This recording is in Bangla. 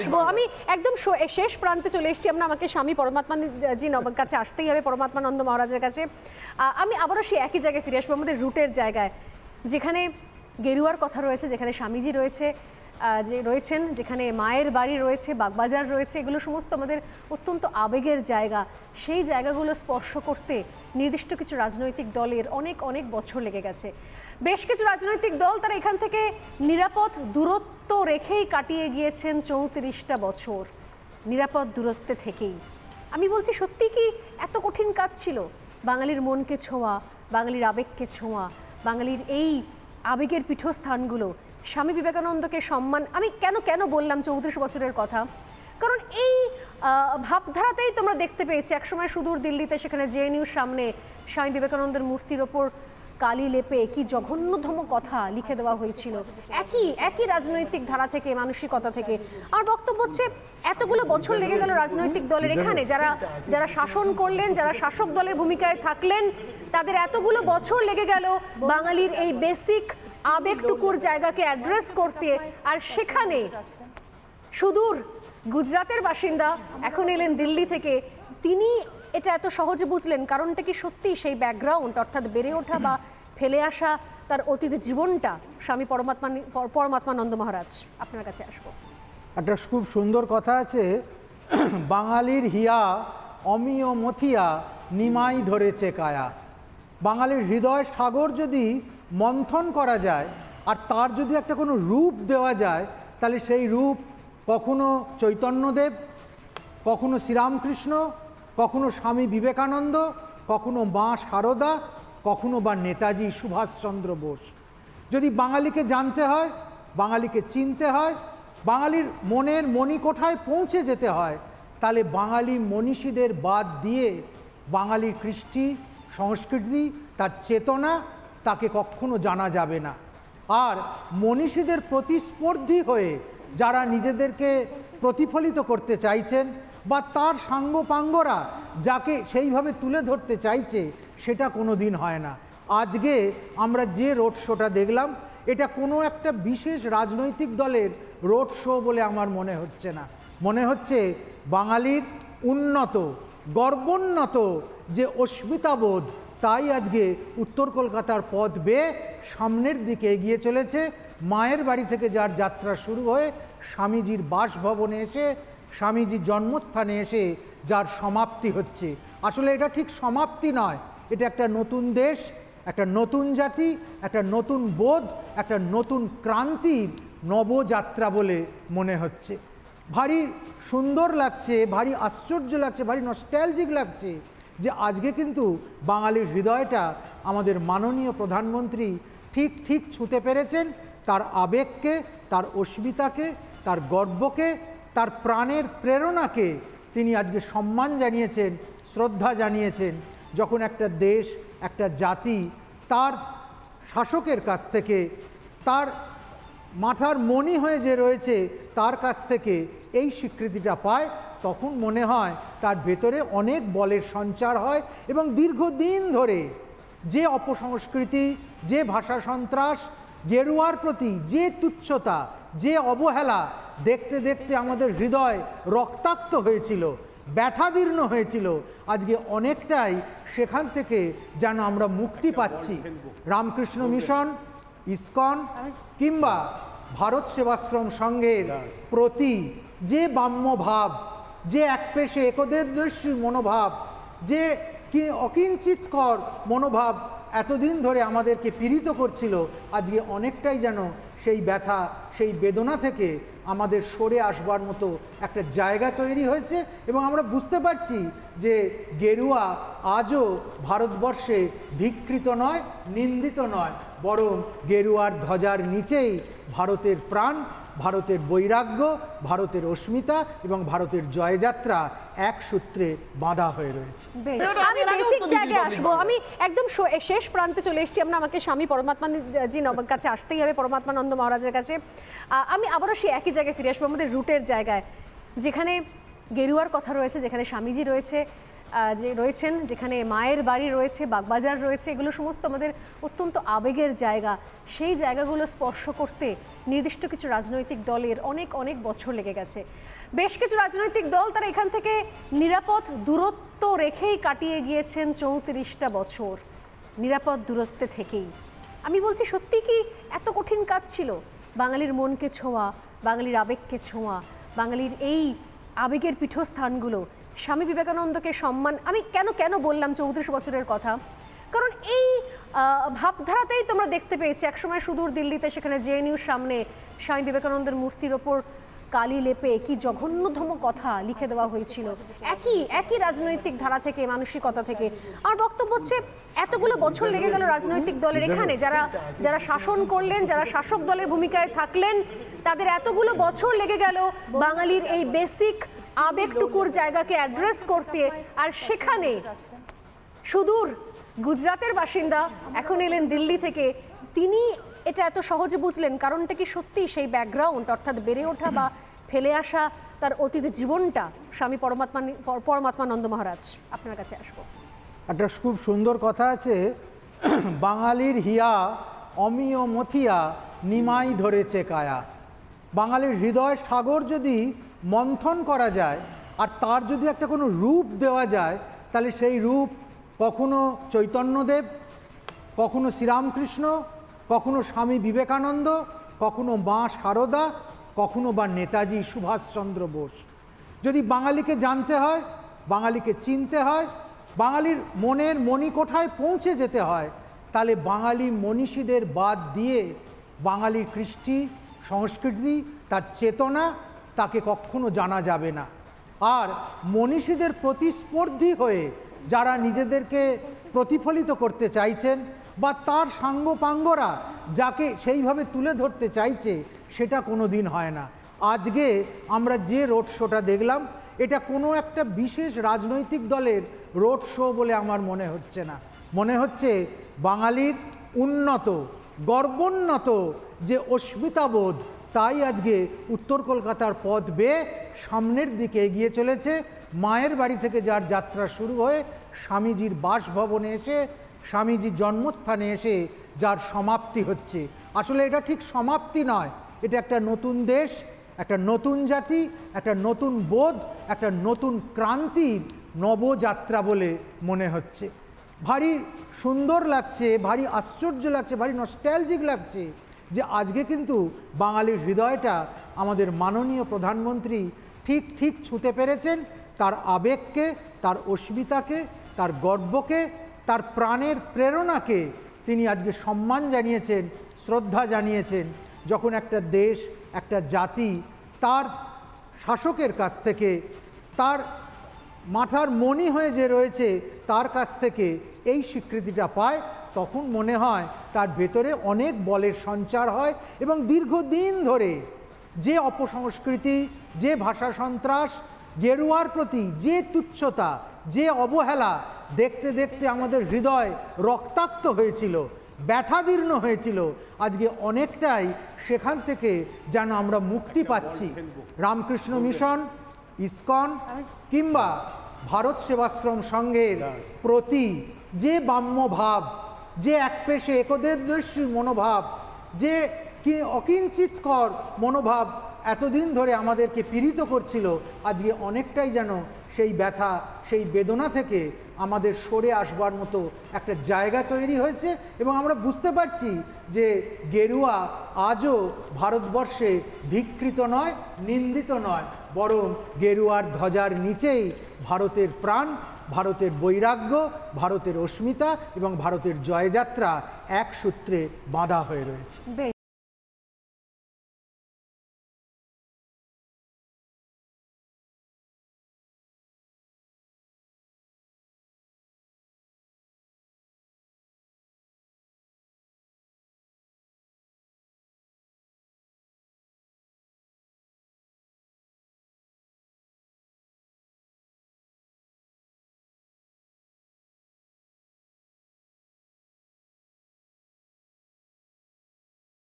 আসবো। আমি একদম শেষ প্রান্তে চলে এসেছি আমরা, আমাকে স্বামী পরমাত্মাজি কাছে আসতেই হবে, পরমাত্মানন্দ মহারাজের কাছে। আমি আবারও সেই একই জায়গায় ফিরে আসবো, আমাদের রুটের জায়গায়, যেখানে গেরুয়ার কথা রয়েছে, যেখানে স্বামীজি রয়েছে, রয়েছেন, যেখানে মায়ের বাড়ি রয়েছে, বাগবাজার রয়েছে, এগুলো সমস্ত আমাদের অত্যন্ত আবেগের জায়গা। সেই জায়গাগুলো স্পর্শ করতে নির্দিষ্ট কিছু রাজনৈতিক দলের অনেক অনেক বছর লেগে গেছে। বেশ কিছু রাজনৈতিক দল তারা এখান থেকে নিরাপদ দূরত্ব রেখেই কাটিয়ে গিয়েছেন 34টা বছর, নিরাপদ দূরত্বে থেকেই। আমি বলছি, সত্যি কি এত কঠিন কাজ ছিল বাঙালির মনকে ছোঁয়া, বাঙালির আবেগকে ছোঁয়া, বাঙালির এই আবেগের পীঠস্থানগুলো, স্বামী বিবেকানন্দকে সম্মান? আমি কেন বললাম 34 বছরের কথা, কারণ এই ভাবধারাতেই তোমরা দেখতে পেয়েছি একসময় সুদূর দিল্লিতে, সেখানে জেএনইউর সামনে স্বামী বিবেকানন্দের মূর্তির ওপর কালি লেপে কি জঘন্যতম কথা লিখে দেওয়া হয়েছিল, একই রাজনৈতিক ধারা থেকে, মানসিকতা থেকে। আমার বক্তব্য হচ্ছে, এতগুলো বছর লেগে গেল রাজনৈতিক দলের এখানে, যারা শাসন করলেন, যারা শাসক দলের ভূমিকায় থাকলেন, তাদের এতগুলো বছর লেগে গেল বাঙালির এই বেসিক আবেগটুকুর জায়গাকে অ্যাড্রেস করতে। আর সেখানে সুদূর গুজরাটের বাসিন্দা এখন এলেন দিল্লি থেকে, তিনি এটা এত সহজে বুঝলেন। কারণটা কি সত্যি সেই ব্যাকগ্রাউন্ড, অর্থাৎ বেড়ে ওঠা বা ফেলে আসা তার অতীত জীবনটা? স্বামী পরমাত্মানন্দ মহারাজ, আপনার কাছে আসবো। একটা খুব সুন্দর কথা আছে, বাঙালির হিয়া অমিয় মথিয়া নিমাই ধরেছে কায়া। বাঙালির হৃদয় সাগর যদি মন্থন করা যায় আর তার যদি একটা কোনো রূপ দেওয়া যায়, তাহলে সেই রূপ কখনো চৈতন্যদেব, কখনো শ্রীরামকৃষ্ণ, কখনো স্বামী বিবেকানন্দ, কখনো মা সারদা, কখনো বা নেতাজি সুভাষচন্দ্র বোস। যদি বাঙালিকে জানতে হয়, বাঙালিকে চিনতে হয়, বাঙালির মনের মণিকোঠায় পৌঁছে যেতে হয়, তাহলে বাঙালি মনীষীদের বাদ দিয়ে বাঙালির কৃষ্টি সংস্কৃতি, তার চেতনা, তাকে কখনো জানা যাবে না। আর মনীষীদের প্রতিস্পর্ধী হয়ে যারা নিজেদেরকে প্রতিফলিত করতে চাইছেন, বা তার সাঙ্গপাঙ্গরা যাকে সেইভাবে তুলে ধরতে চাইছে, সেটা কোনো দিন হয় না। আজকে আমরা যে রোড শোটা দেখলাম, এটা কোনো একটা বিশেষ রাজনৈতিক দলের রোড শো বলে আমার মনে হচ্ছে না। মনে হচ্ছে বাঙালির উন্নত, গর্বোন্নত যে অস্মিতাবোধ, তাই আজকে উত্তর কলকাতার পথ বেয়ে সামনের দিকে এগিয়ে চলেছে। মায়ের বাড়ি থেকে যার যাত্রা শুরু হয়ে স্বামীজির বাসভবনে এসে, স্বামীজির জন্মস্থানে এসে যার সমাপ্তি হচ্ছে। আসলে এটা ঠিক সমাপ্তি নয়, এটা একটা নতুন দেশ, একটা নতুন জাতি, একটা নতুন বোধ, একটা নতুন ক্রান্তির নবযাত্রা বলে মনে হচ্ছে। ভারী সুন্দর লাগছে, ভারী আশ্চর্য লাগছে, ভারী নস্টালজিক লাগছে যে আজকে কিন্তু বাঙালির হৃদয়টা আমাদের মাননীয় প্রধানমন্ত্রী ঠিক ছুঁতে পেরেছেন। তার আবেগকে, তার অস্মিতাকে, তার গর্বকে, তার প্রাণের প্রেরণাকে তিনি আজকে সম্মান জানিয়েছেন, শ্রদ্ধা জানিয়েছেন। যখন একটা দেশ, একটা জাতি তার শাসকের কাছ থেকে, তার মাথার মণি হয়ে যে রয়েছে তার কাছ থেকে এই স্বীকৃতিটা পায়, তখন মনে হয় তার ভেতরে অনেক বলের সঞ্চার হয়। এবং দীর্ঘদিন ধরে যে অপসংস্কৃতি, যে ভাষা সন্ত্রাস, গেরুয়ার প্রতি যে তুচ্ছতা, যে অবহেলা দেখতে দেখতে আমাদের হৃদয় রক্তাক্ত হয়েছিল, ব্যথাদীর্ণ হয়েছিল, আজকে অনেকটাই সেখান থেকে যেন আমরা মুক্তি পাচ্ছি। রামকৃষ্ণ মিশন, ইসকন কিংবা ভারত সেবাশ্রম সংঘের প্রতি যে বাম্যভাব, যে একপেশে একদেশী মনোভাব, যে অকিঞ্চিতকর মনোভাব এতদিন ধরে আমাদেরকে পীড়িত করছিল, আজকে অনেকটাই যেন সেই ব্যথা, সেই বেদনা থেকে আমাদের সরে আসবার মতো একটা জায়গা তৈরি হয়েছে। এবং আমরা বুঝতে পারছি যে গেরুয়া আজও ভারতবর্ষে ধিক্কৃত নয়, নিন্দিত নয়, বরং গেরুয়ার ধ্বজার নিচেই ভারতের প্রাণ, ভারতের বৈরাগ্য, ভারতের অস্মিতা এবং ভারতের জয়যাত্রা এক সূত্রে বাঁধা হয়ে রয়েছে। আমি বেসিক জায়গায় আসবো, আমি একদম শেষ প্রান্তে চলে এসেছি আমরা, আমাকে স্বামী পরমাত্মাজি কাছে আসতেই হবে, পরমাত্মানন্দ মহারাজের কাছে। আমি আবারও সেই একই জায়গায় ফিরে আসবো, আমাদের রুটের জায়গায়, যেখানে গেরুয়ার কথা রয়েছে, যেখানে স্বামীজি রয়েছে, যে রয়েছেন, যেখানে মায়ের বাড়ি রয়েছে, বাগবাজার রয়েছে, এগুলো সমস্ত আমাদের অত্যন্ত আবেগের জায়গা। সেই জায়গাগুলো স্পর্শ করতে নির্দিষ্ট কিছু রাজনৈতিক দলের অনেক অনেক বছর লেগে গেছে। বেশ কিছু রাজনৈতিক দল তারা এখান থেকে নিরাপদ দূরত্ব রেখেই কাটিয়ে গিয়েছেন 34টা বছর, নিরাপদ দূরত্বে থেকেই। আমি বলছি, সত্যি কি এত কঠিন কাজ ছিল? বাঙালির মনকে ছোঁয়া, বাঙালির আবেগকে ছোঁয়া, বাঙালির এই আবেগের পীঠস্থানগুলো, স্বামী বিবেকানন্দকে সম্মান। আমি কেন বললাম 34 বছরের কথা, কারণ এই ভাবধারাতেই তোমরা দেখতে পেয়েছি একসময় সুদূর দিল্লিতে, সেখানে জেএনইউর সামনে স্বামী বিবেকানন্দের মূর্তির ওপর কালি লেপে কি জঘন্যতম কথা লিখে দেওয়া হয়েছিল, একই রাজনৈতিক ধারা থেকে, মানসিকতা থেকে। আমার বক্তব্য হচ্ছে, এতগুলো বছর লেগে গেল রাজনৈতিক দলের এখানে, যারা শাসন করলেন, যারা শাসক দলের ভূমিকায় থাকলেন, তাদের এতগুলো বছর লেগে গেল বাঙালির এই বেসিক আবেগটুকুর জায়গাকে অ্যাড্রেস করতে। আর সেখানে সুদূর গুজরাটের বাসিন্দা এখন এলেন দিল্লি থেকে, তিনি এটা এত সহজে বুঝলেন। কারণটা কি সত্যি সেই ব্যাকগ্রাউন্ড, অর্থাৎ বেড়ে ওঠা বা ফেলে আসা তার অতীত জীবনটা? স্বামী পরমাত্মানন্দ মহারাজ, আপনার কাছে আসবো। একটা খুব সুন্দর কথা আছে, বাঙালির হিয়া অমিয় মথিয়া নিমাই ধরেছে কায়া। বাঙালির হৃদয় সাগর যদি মন্থন করা যায় আর তার যদি একটা কোনো রূপ দেওয়া যায়, তাহলে সেই রূপ কখনো চৈতন্যদেব, কখনো শ্রীরামকৃষ্ণ, কখনো স্বামী বিবেকানন্দ, কখনো মা সারদা, কখনো বা নেতাজি সুভাষচন্দ্র বোস। যদি বাঙালিকে জানতে হয়, বাঙালিকে চিনতে হয়, বাঙালির মনের মণিকোঠায় পৌঁছে যেতে হয়, তাহলে বাঙালি মনীষীদের বাদ দিয়ে বাঙালির কৃষ্টি সংস্কৃতি, তার চেতনা, তাকে কখনো জানা যাবে না। আর মনীষীদের প্রতিস্পর্ধী হয়ে যারা নিজেদেরকে প্রতিফলিত করতে চাইছেন বা তার সাঙ্গপাঙ্গরা যাকে সেইভাবে তুলে ধরতে চাইছে, সেটা কোনো দিন হয় না। আজকে আমরা যে রোড শোটা দেখলাম, এটা কোনো একটা বিশেষ রাজনৈতিক দলের রোড শো বলে আমার মনে হচ্ছে না। মনে হচ্ছে বাঙালির উন্নত, গর্বোন্নত যে অস্মিতাবোধ, তাই আজকে উত্তর কলকাতার পথ বেয়ে সামনের দিকে এগিয়ে চলেছে। মায়ের বাড়ি থেকে যার যাত্রা শুরু হয়ে স্বামীজির বাসভবনে এসে, স্বামীজির জন্মস্থানে এসে যার সমাপ্তি হচ্ছে। আসলে এটা ঠিক সমাপ্তি নয়, এটা একটা নতুন দেশ, একটা নতুন জাতি, একটা নতুন বোধ, একটা নতুন ক্রান্তির নবযাত্রা বলে মনে হচ্ছে। ভারী সুন্দর লাগছে, ভারী আশ্চর্য লাগছে, ভারী নস্টালজিক লাগছে যে আজকে কিন্তু বাঙালির হৃদয়টা আমাদের মাননীয় প্রধানমন্ত্রী ঠিক ছুঁতে পেরেছেন। তার আবেগকে, তার অস্মিতাকে, তার গর্বকে, তার প্রাণের প্রেরণাকে তিনি আজকে সম্মান জানিয়েছেন, শ্রদ্ধা জানিয়েছেন। যখন একটা দেশ, একটা জাতি তার শাসকের কাছ থেকে, তার মাথার মণি হয়ে যে রয়েছে তার কাছ থেকে এই স্বীকৃতিটা পায়, তখন মনে হয় তার ভেতরে অনেক বলের সঞ্চার হয়। এবং দীর্ঘদিন ধরে যে অপসংস্কৃতি, যে ভাষা সন্ত্রাস, গেরুয়ার প্রতি যে তুচ্ছতা, যে অবহেলা দেখতে দেখতে আমাদের হৃদয় রক্তাক্ত হয়েছিল, ব্যথাদীর্ণ হয়েছিল, আজকে অনেকটাই সেখান থেকে যেন আমরা মুক্তি পাচ্ছি। রামকৃষ্ণ মিশন, ইসকন কিংবা ভারত সেবাশ্রম সংঘের প্রতি যে বাম্যভাব, যে একপেশে একদেশী মনোভাব, যে অকিঞ্চিতকর মনোভাব এতদিন ধরে আমাদেরকে পীড়িত করছিল, আজকে অনেকটাই যেন সেই ব্যথা, সেই বেদনা থেকে আমাদের সরে আসবার মতো একটা জায়গা তৈরি হয়েছে। এবং আমরা বুঝতে পারছি যে গেরুয়া আজও ভারতবর্ষে ধিক্কৃত নয়, নিন্দিত নয়, বরং গেরুয়ার ধ্বজার নিচেই ভারতের প্রাণ, ভারতের বৈরাগ্য, ভারতের অস্মিতা এবং ভারতের জয়যাত্রা এক সূত্রে বাঁধা হয়ে রয়েছে।